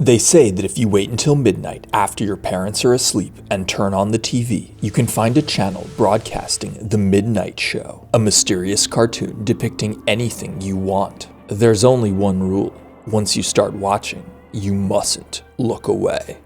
They say that if you wait until midnight after your parents are asleep and turn on the TV, you can find a channel broadcasting The Midnight Show, a mysterious cartoon depicting anything you want. There's only one rule. Once you start watching, you mustn't look away.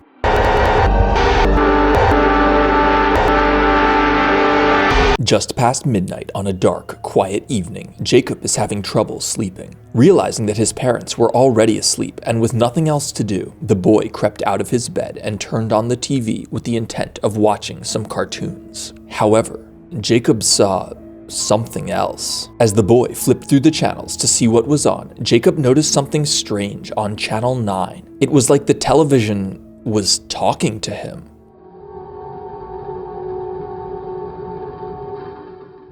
Just past midnight on a dark, quiet evening, Jacob is having trouble sleeping. Realizing that his parents were already asleep and with nothing else to do, the boy crept out of his bed and turned on the TV with the intent of watching some cartoons. However, Jacob saw something else. As the boy flipped through the channels to see what was on, Jacob noticed something strange on Channel 9. It was like the television was talking to him.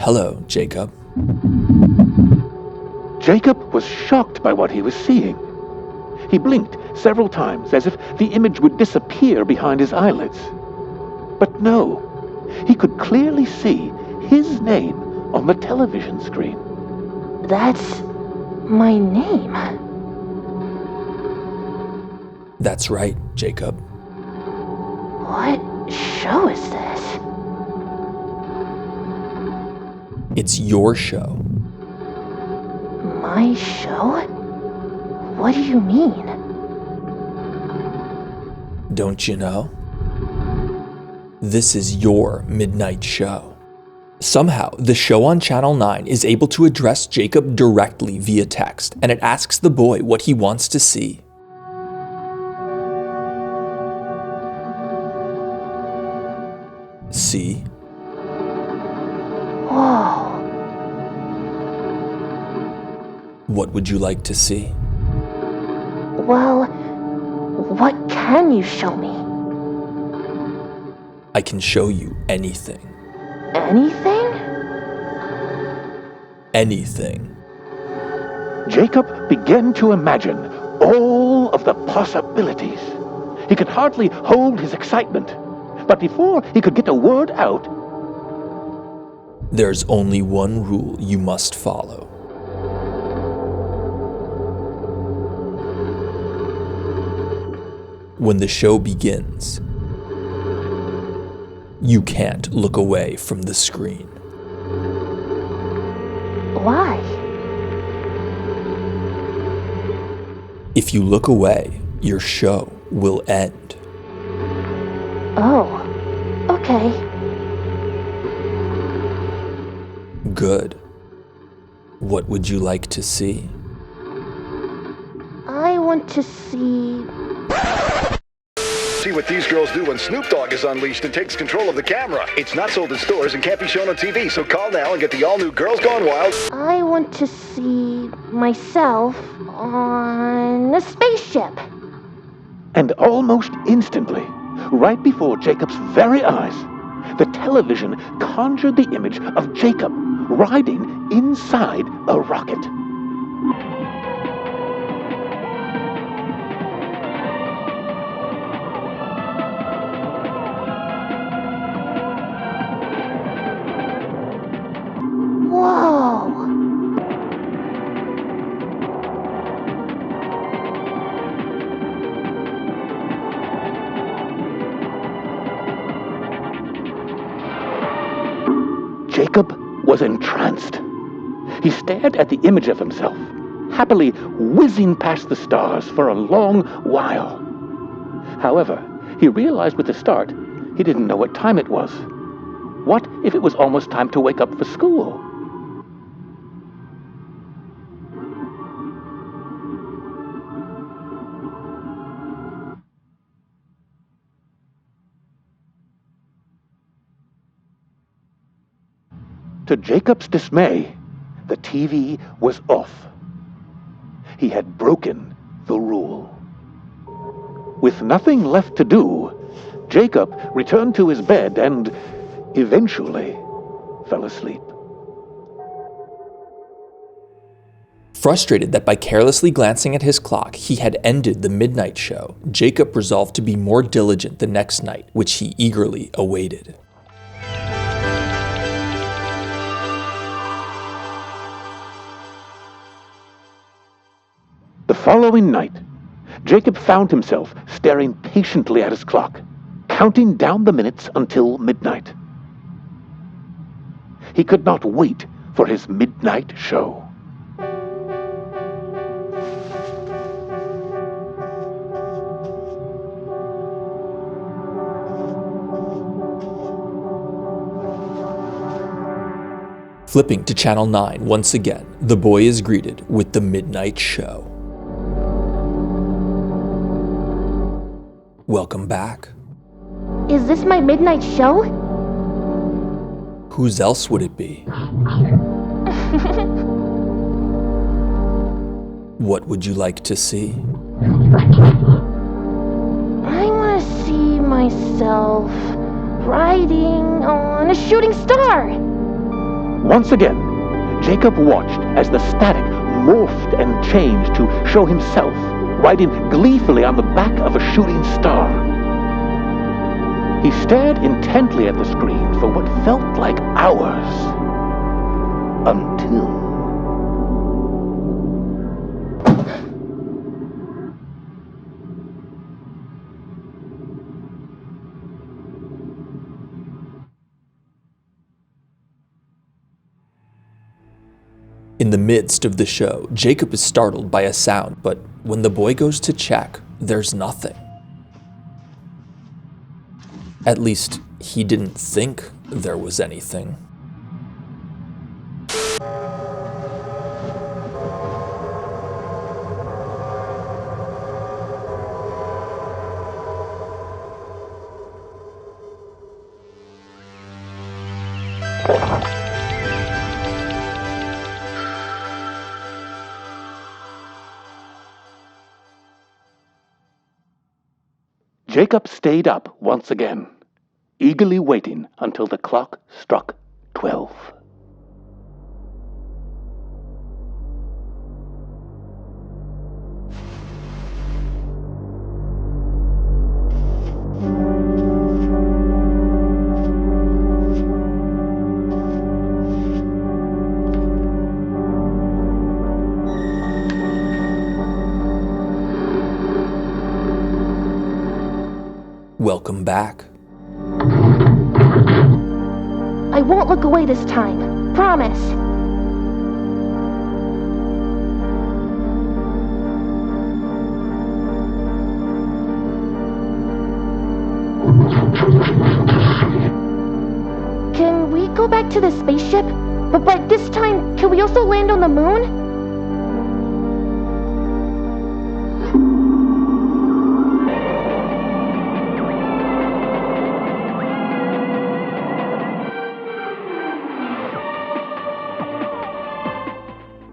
Hello, Jacob. Jacob was shocked by what he was seeing. He blinked several times as if the image would disappear behind his eyelids. But no, he could clearly see his name on the television screen. That's my name. That's right, Jacob. What show is this? It's your show. My show? What do you mean? Don't you know? This is your midnight show. Somehow, the show on Channel 9 is able to address Jacob directly via text, and it asks the boy what he wants to see. See? Whoa. What would you like to see? Well, what can you show me? I can show you anything. Anything? Anything. Jacob began to imagine all of the possibilities. He could hardly hold his excitement. But before he could get a word out, There's only one rule you must follow. When the show begins, you can't look away from the screen. Why? If you look away, your show will end. Oh, okay. Good. What would you like to see? I want to see... See what these girls do when Snoop Dogg is unleashed and takes control of the camera. It's not sold in stores and can't be shown on TV, so call now and get the all-new Girls Gone Wild. I want to see myself on a spaceship. and almost instantly, right before Jacob's very eyes, the television conjured the image of Jacob riding inside a rocket. Whoa! Jacob was entranced. He stared at the image of himself, happily whizzing past the stars for a long while. However, he realized with the start, he didn't know what time it was. What if it was almost time to wake up for school? To Jacob's dismay, the TV was off. He had broken the rule. With nothing left to do, Jacob returned to his bed and eventually fell asleep. Frustrated that by carelessly glancing at his clock he had ended the midnight show, Jacob resolved to be more diligent the next night, which he eagerly awaited. The following night, Jacob found himself staring patiently at his clock, counting down the minutes until midnight. He could not wait for his midnight show. Flipping to Channel 9 once again, the boy is greeted with the midnight show. Welcome back. Is this my midnight show? Whose else would it be? What would you like to see? I want to see myself riding on a shooting star. Once again, Jacob watched as the static morphed and changed to show himself riding gleefully on the back of a shooting star. He stared intently at the screen for what felt like hours. Until... In the midst of the show, Jacob is startled by a sound, but when the boy goes to check, there's nothing. At least, he didn't think there was anything. Jacob stayed up once again, eagerly waiting until the clock struck 12. Welcome back. I won't look away this time. Promise. Can we go back to the spaceship? But this time, can we also land on the moon?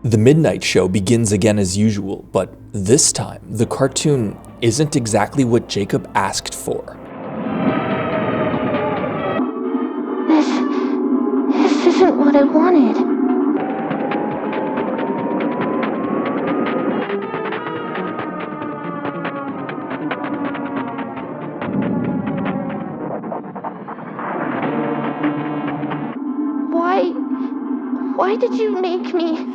The midnight show begins again as usual, but this time, the cartoon isn't exactly what Jacob asked for. This isn't what I wanted. Why did you make me?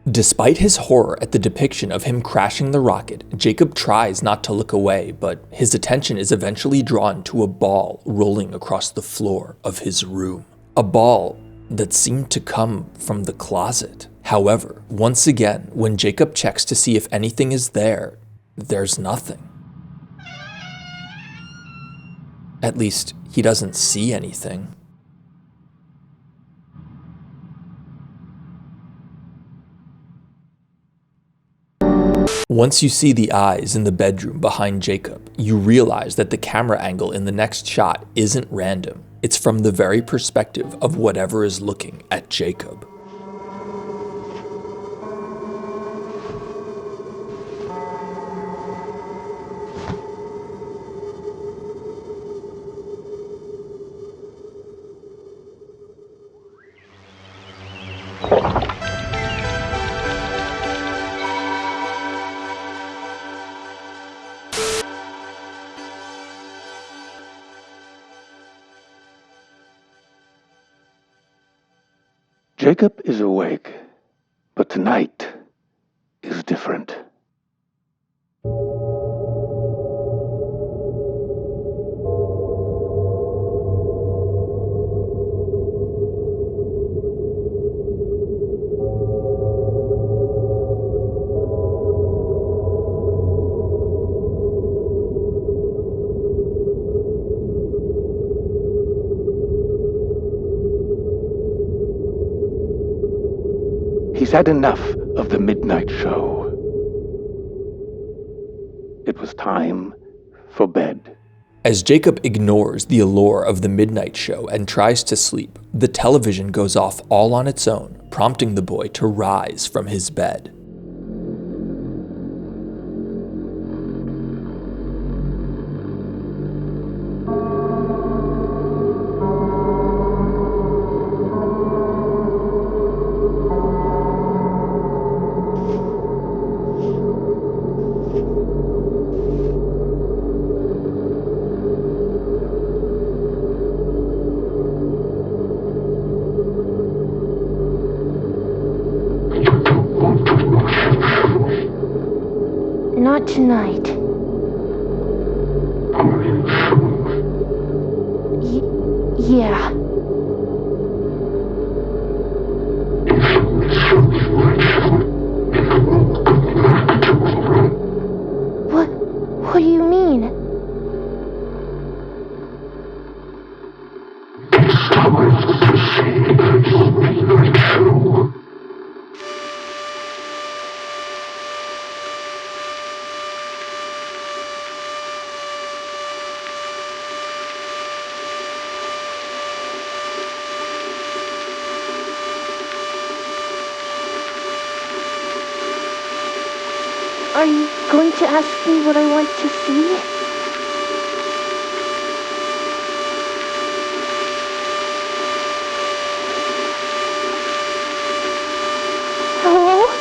Despite his horror at the depiction of him crashing the rocket, Jacob tries not to look away, but his attention is eventually drawn to a ball rolling across the floor of his room. A ball that seemed to come from the closet. However, once again, when Jacob checks to see if anything is there, there's nothing. At least, he doesn't see anything. Once you see the eyes in the bedroom behind Jacob, you realize that the camera angle in the next shot isn't random. It's from the very perspective of whatever is looking at Jacob. Jacob is awake, but tonight is different. He's had enough of the midnight show. It was time for bed. As Jacob ignores the allure of the midnight show and tries to sleep, the television goes off all on its own, prompting the boy to rise from his bed. Not tonight. Yeah. What do you mean? Are you going to ask me what I want to see? Hello?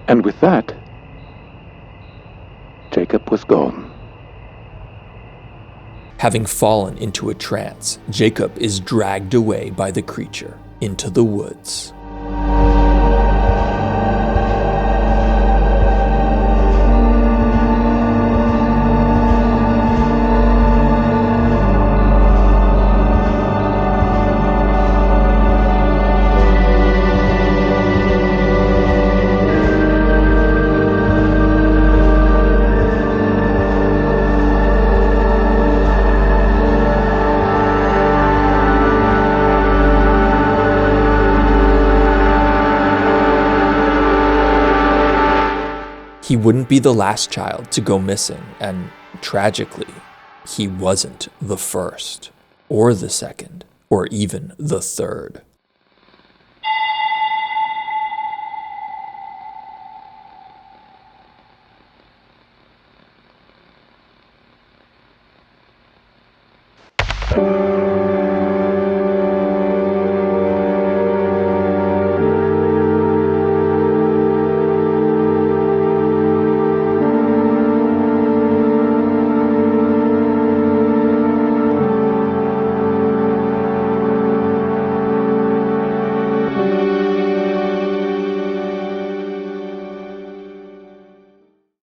And with that, Jacob was gone. Having fallen into a trance, Jacob is dragged away by the creature into the woods. He wouldn't be the last child to go missing, and tragically, he wasn't the first, or the second, or even the third.